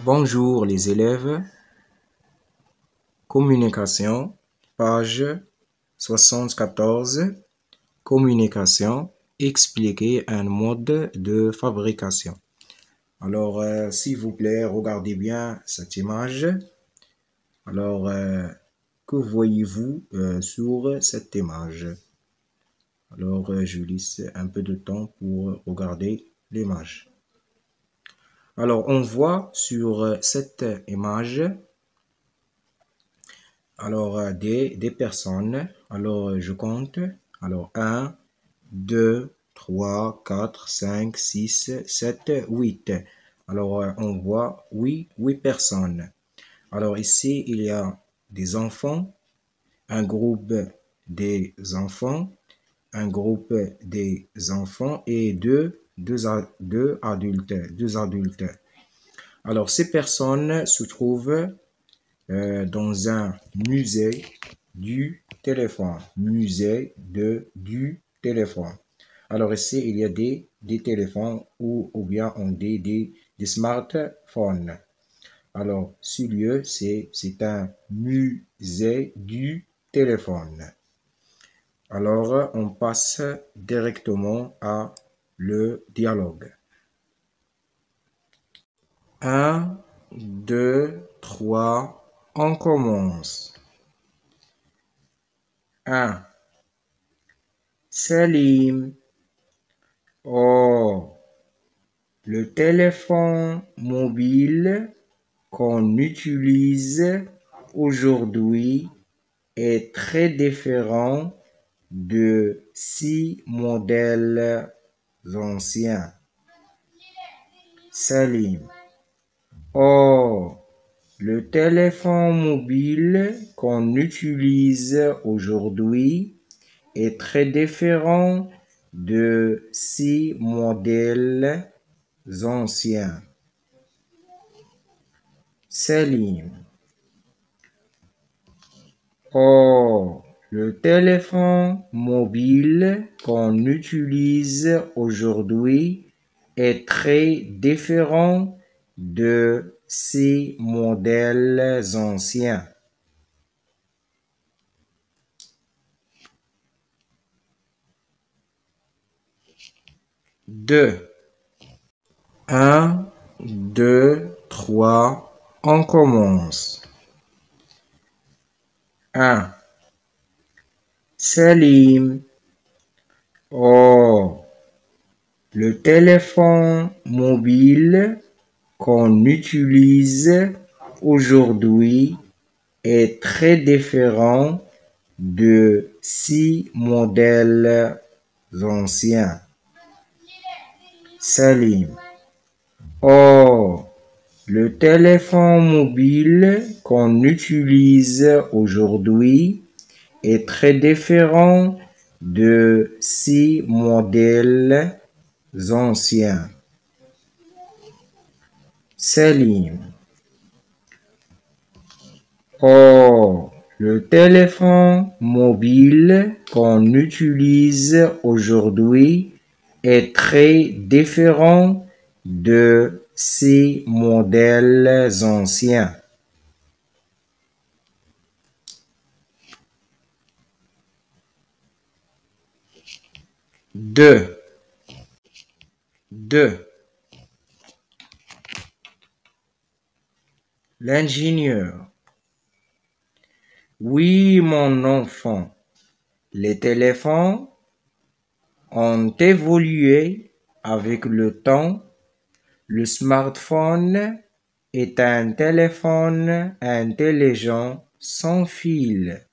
Bonjour les élèves. Communication, page 74. Communication, expliquer un mode de fabrication. Alors, s'il vous plaît, regardez bien cette image. Alors, que voyez-vous sur cette image? Alors, je laisse un peu de temps pour regarder l'image. Alors, on voit sur cette image des personnes. Alors, je compte. Alors, 1, 2, 3, 4, 5, 6, 7, 8. Alors, on voit 8 personnes. Alors, ici, il y a des enfants, un groupe des enfants, un groupe des enfants et deux adultes. Alors, ces personnes se trouvent dans un musée du téléphone. Du téléphone. Alors ici, il y a des téléphones ou bien on dit des smartphones. Alors, ce lieu, c'est un musée du téléphone. Alors, on passe directement à le dialogue. 1, 2, 3, on commence. 1. Salim. Oh, le téléphone mobile qu'on utilise aujourd'hui est très différent de 6 modèles anciens. Salim. Oh, le téléphone mobile qu'on utilise aujourd'hui est très différent de 6 modèles anciens. Salim. Oh, le téléphone mobile qu'on utilise aujourd'hui est très différent de 6 modèles anciens. 2. 1, 2, 3, on commence. 1. Salim. Oh, le téléphone mobile qu'on utilise aujourd'hui est très différent de 6 modèles anciens. Salim. Oh, le téléphone mobile qu'on utilise aujourd'hui est très différent de 6 modèles anciens. Salim. Oh, le téléphone mobile qu'on utilise aujourd'hui est très différent de 6 modèles anciens. 2. 2. L'ingénieur. Oui, mon enfant, les téléphones ont évolué avec le temps. Le smartphone est un téléphone intelligent sans fil.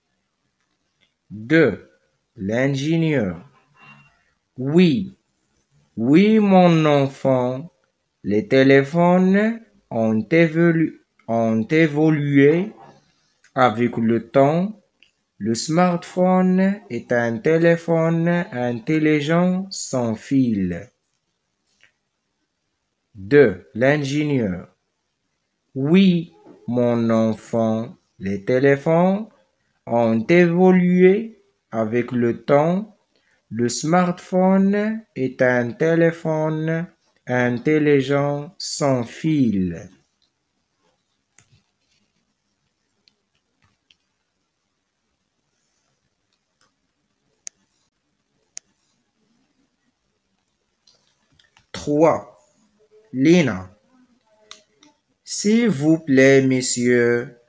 2. L'ingénieur. Oui, mon enfant, les téléphones ont évolué avec le temps. Le smartphone est un téléphone intelligent sans fil. 2. L'ingénieur. Oui, mon enfant, les téléphones ont évolué avec le temps. Le smartphone est un téléphone intelligent sans fil. 3. Lina. S'il vous plaît, monsieur,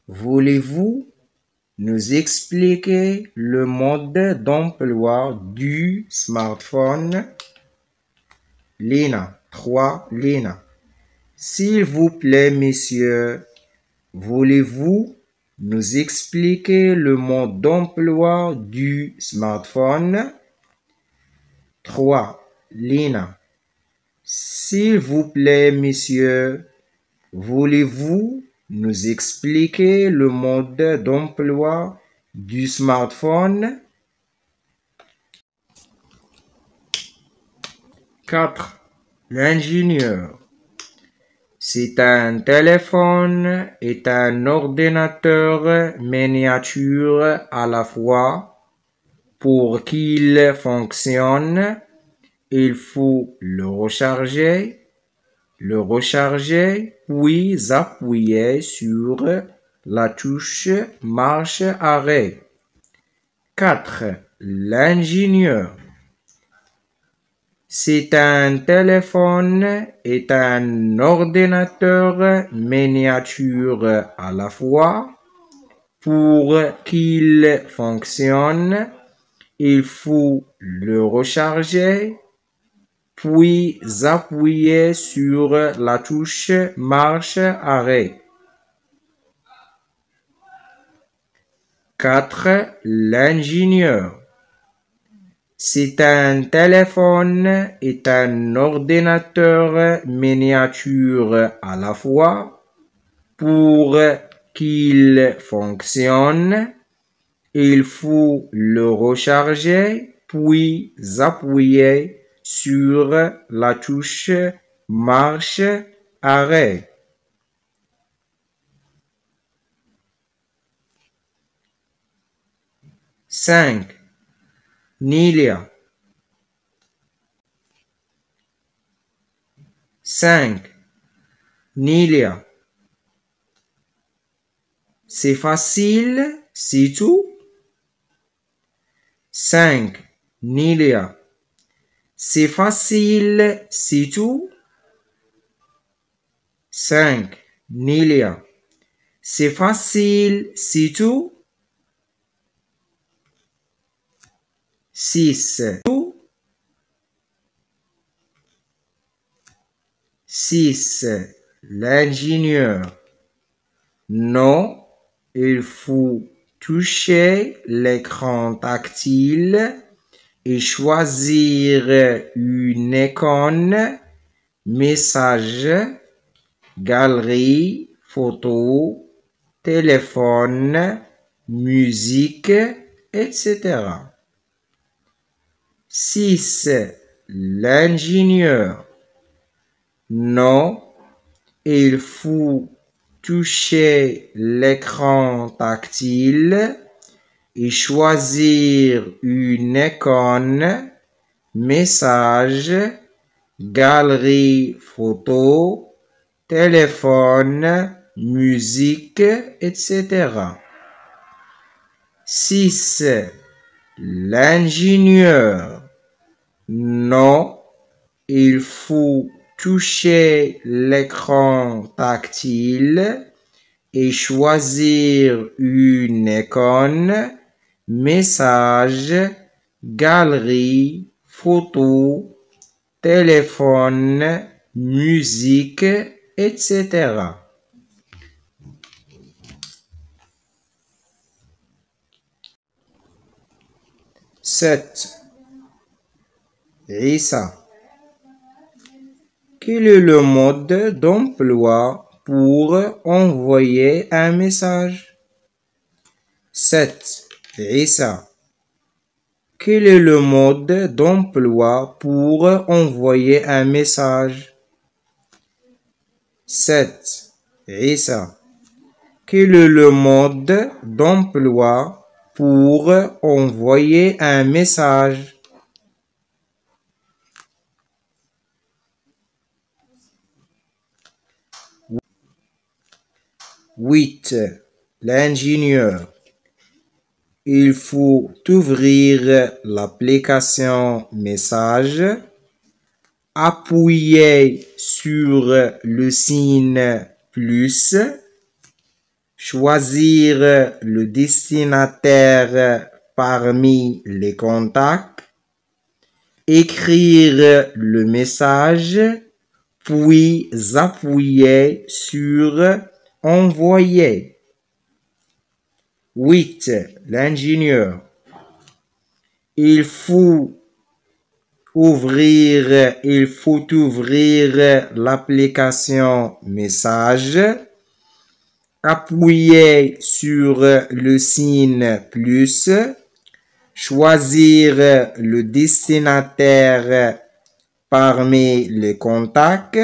voulez-vous nous expliquer le mode d'emploi du smartphone? Lina. 3. Lina. S'il vous plaît, monsieur, voulez-vous nous expliquer le mode d'emploi du smartphone? 3. Lina. S'il vous plaît, monsieur, voulez-vous nous expliquer le mode d'emploi du smartphone? 4. L'ingénieur. C'est un téléphone et un ordinateur miniature à la fois. Pour qu'il fonctionne, il faut le recharger, puis appuyer sur la touche marche-arrêt. 4. L'ingénieur. C'est un téléphone et un ordinateur miniature à la fois. Pour qu'il fonctionne, il faut le recharger, puis appuyer sur la touche marche-arrêt. 4. L'ingénieur. C'est un téléphone et un ordinateur miniature à la fois. Pour qu'il fonctionne, il faut le recharger, puis appuyer sur la touche marche-arrêt. 5. Nilia. 5. Nilia. C'est facile, c'est tout. 5. Nilia. C'est facile, c'est tout. 5. Nilia. C'est facile, c'est tout. 6. 6. L'ingénieur. Non, il faut toucher l'écran tactile et choisir une icône, message, galerie, photo, téléphone, musique, etc. 6. L'ingénieur. Non, il faut toucher l'écran tactile et choisir une icône, message, galerie, photo, téléphone, musique, etc. 6. L'ingénieur. Non, il faut toucher l'écran tactile et choisir une icône, message, galerie, photo, téléphone, musique, etc. 7. Issa. Quel est le mode d'emploi pour envoyer un message? 7. Issa. Quel est le mode d'emploi pour envoyer un message? 7. Issa. Quel est le mode d'emploi pour envoyer un message? 8. L'ingénieur. Il faut ouvrir l'application Message, Appuyez sur le signe plus. Choisir le destinataire parmi les contacts. Écrire le message, puis appuyer sur envoyer. 8. L'ingénieur. Il faut ouvrir l'application message. Appuyer sur le signe plus. Choisir le destinataire parmi les contacts.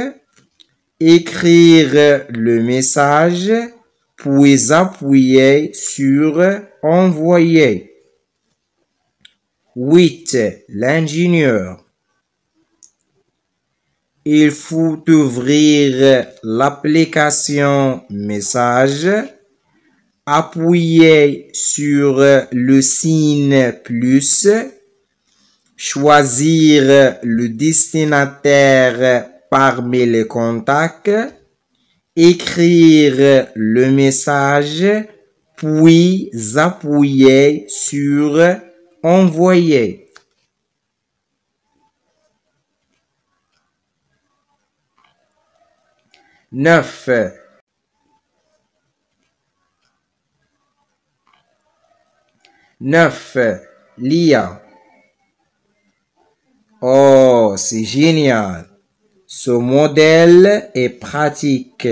Écrire le message, puis appuyer sur envoyer. 8. L'ingénieur. Il faut ouvrir l'application message, appuyer sur le signe plus, choisir le destinataire parmi les contacts, écrire le message, puis appuyer sur envoyer. Neuf. L'IA. Oh, c'est génial. Ce modèle est pratique.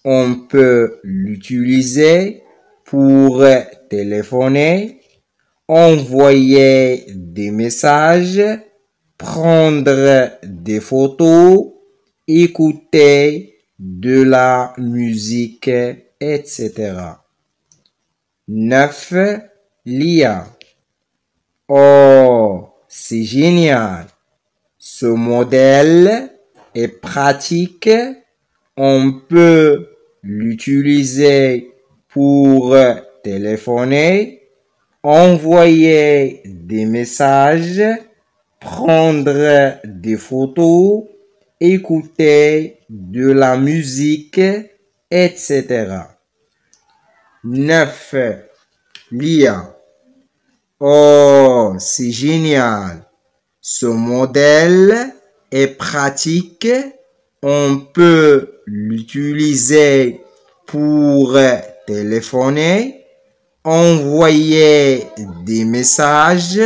On peut l'utiliser pour téléphoner, envoyer des messages, prendre des photos, écouter de la musique, etc. 9. L'IA. Oh, c'est génial. Ce modèle est pratique. On peut l'utiliser pour téléphoner, envoyer des messages, prendre des photos, écouter de la musique, etc. 9. L'IA. Oh, c'est génial. Ce modèle est pratique. On peut l'utiliser pour téléphoner, envoyer des messages,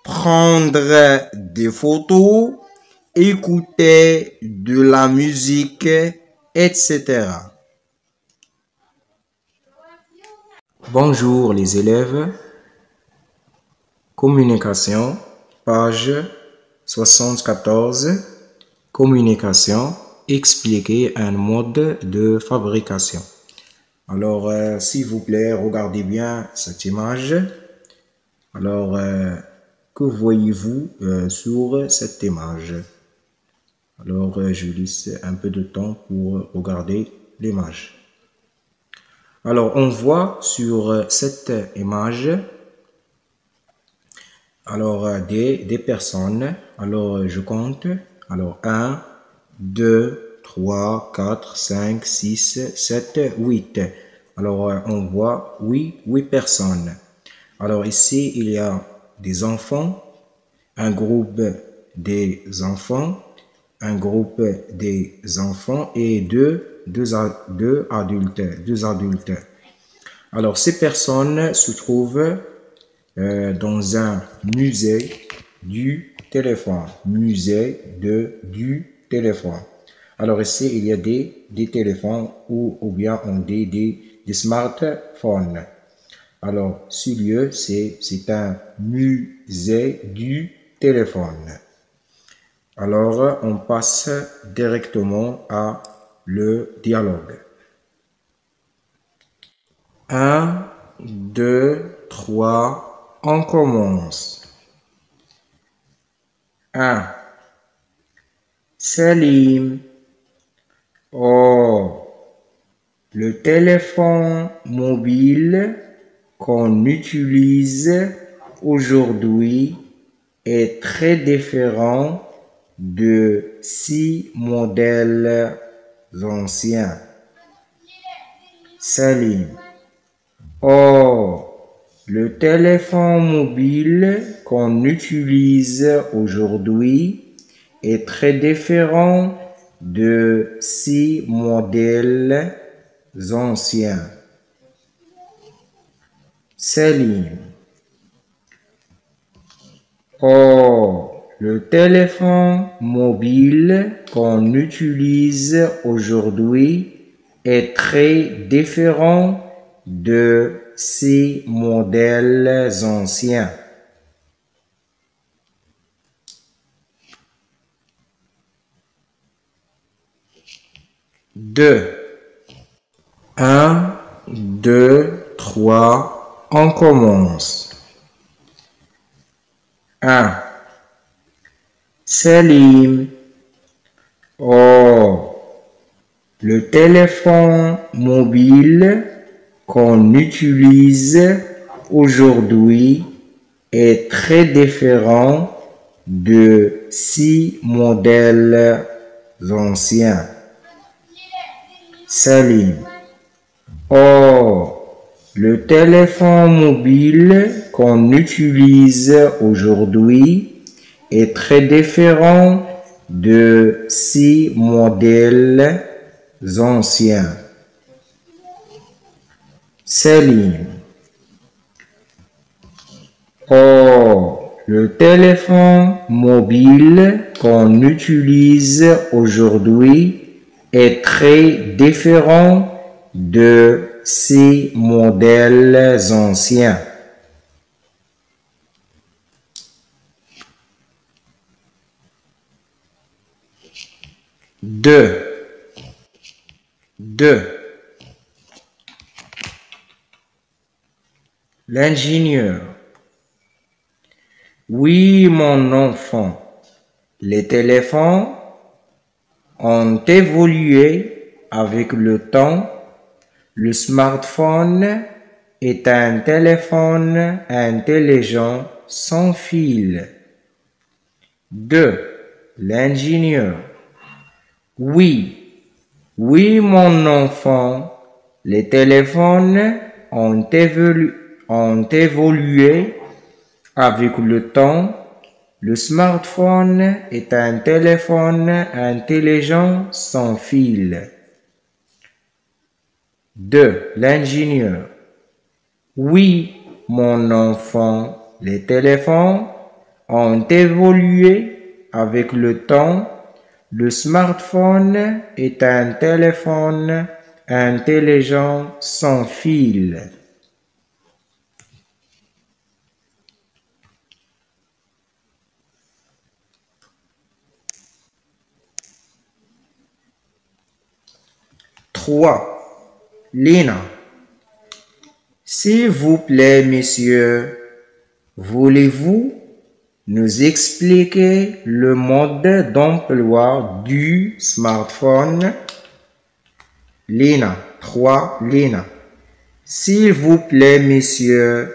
prendre des photos, écouter de la musique, etc. Bonjour les élèves. Communication, page 74. Communication, expliquer un mode de fabrication. Alors, s'il vous plaît, regardez bien cette image. Alors, que voyez-vous sur cette image? Alors, je laisse un peu de temps pour regarder l'image. Alors, on voit sur cette image alors des personnes. Alors, je compte. Alors, 1, 2, 3, 4, 5, 6, 7, 8. Alors, on voit 8 personnes. Alors, ici, il y a des enfants, un groupe des enfants, un groupe des enfants et deux adultes. Alors, ces personnes se trouvent dans un musée du téléphone. Musée du téléphone. Alors ici, il y a des téléphones ou bien on dit des smartphones. Alors, ce lieu, c'est un musée du téléphone. Alors, on passe directement à le dialogue. 1, 2, 3, on commence. 1. Salim. Oh, le téléphone mobile qu'on utilise aujourd'hui est très différent de 6 modèles anciens. Salim. Or, le téléphone mobile qu'on utilise aujourd'hui est très différent de 6 modèles anciens. Salim. Or, le téléphone mobile qu'on utilise aujourd'hui est très différent de 6 modèles anciens. Deux. 1, 2, 3, on commence. 1. Salim. Or, le téléphone mobile qu'on utilise aujourd'hui est très différent de 6 modèles anciens. Salim. Or, le téléphone mobile qu'on utilise aujourd'hui est très différent de 6 modèles anciens. Salim. Or, le téléphone mobile qu'on utilise aujourd'hui est très différent de 6 modèles anciens. Deux. L'ingénieur. Oui, mon enfant, les téléphones ont évolué avec le temps. Le smartphone est un téléphone intelligent sans fil. 2. L'ingénieur. Oui, mon enfant, les téléphones ont évolué avec le temps. Le smartphone est un téléphone intelligent sans fil. 2. L'ingénieur. Oui, mon enfant, les téléphones ont évolué avec le temps. Le smartphone est un téléphone intelligent sans fil. Trois. Lina. S'il vous plaît, monsieur, voulez-vous nous expliquer le mode d'emploi du smartphone? Lina. 3. Lina. S'il vous plaît, monsieur,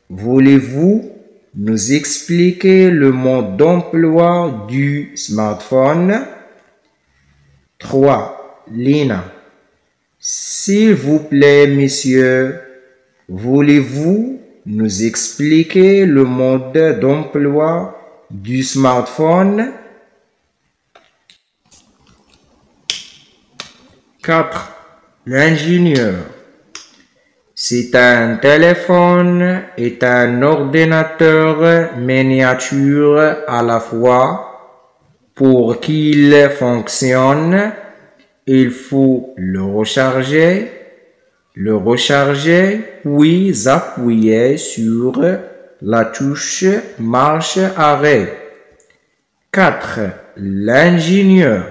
voulez-vous nous expliquer le mode d'emploi du smartphone? 3. Lina. S'il vous plaît, monsieur, voulez-vous nous expliquer le mode d'emploi du smartphone? 4. L'ingénieur. C'est un téléphone et un ordinateur miniature à la fois. Pour qu'il fonctionne, il faut le recharger, puis appuyer sur la touche marche-arrêt. 4. L'ingénieur.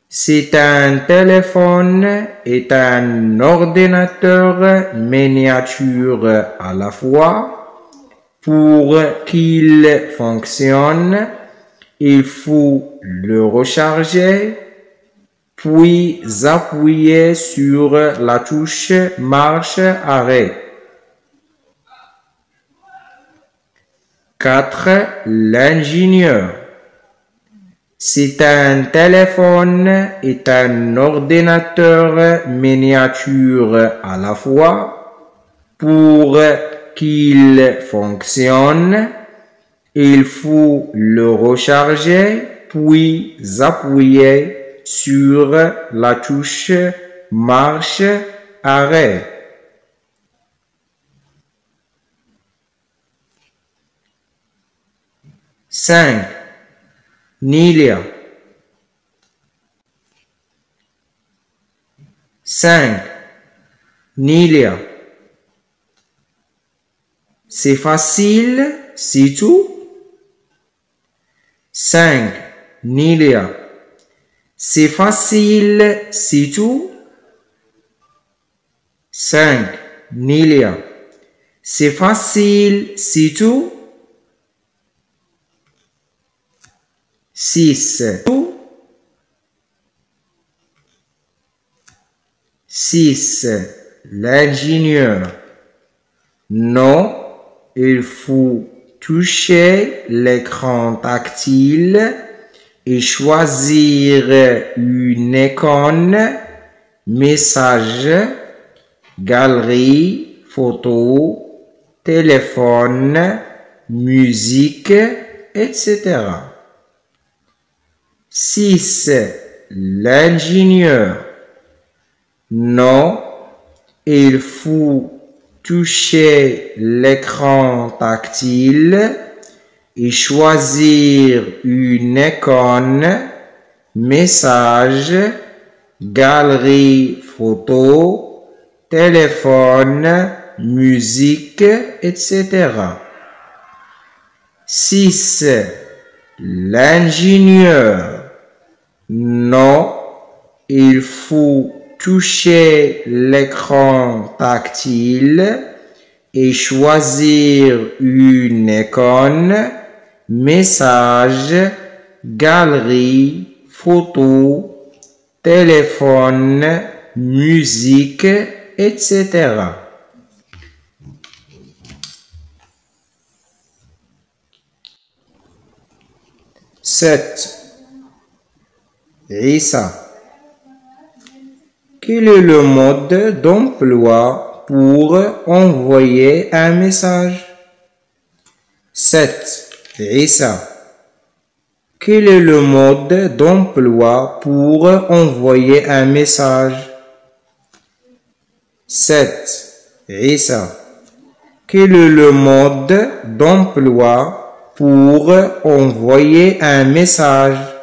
C'est un téléphone et un ordinateur miniature à la fois. Pour qu'il fonctionne, il faut le recharger, puis appuyer sur la touche marche-arrêt. 4. L'ingénieur. C'est un téléphone et un ordinateur miniature à la fois. Pour qu'il fonctionne, il faut le recharger puis appuyer sur la touche marche arrêt. 5. Nilia. 5. Nilia. C'est facile, c'est tout. 5. Nilia. C'est facile, c'est tout. 5. Nilia. C'est facile, c'est tout. 6. 6. L'ingénieur. Non, il faut toucher l'écran tactile et choisir une icône, message, galerie, photo, téléphone, musique, etc. 6. L'ingénieur. Non, il faut toucher l'écran tactile et choisir une icône, message, galerie photo, téléphone, musique, etc. 6. L'ingénieur. Non, il faut toucher l'écran tactile et choisir une icône, message, galerie, photo, téléphone, musique, etc. 7. Issa. Quel est le mode d'emploi pour envoyer un message? 7. Issa. Quel est le mode d'emploi pour envoyer un message? 7. Issa. Quel est le mode d'emploi pour envoyer un message?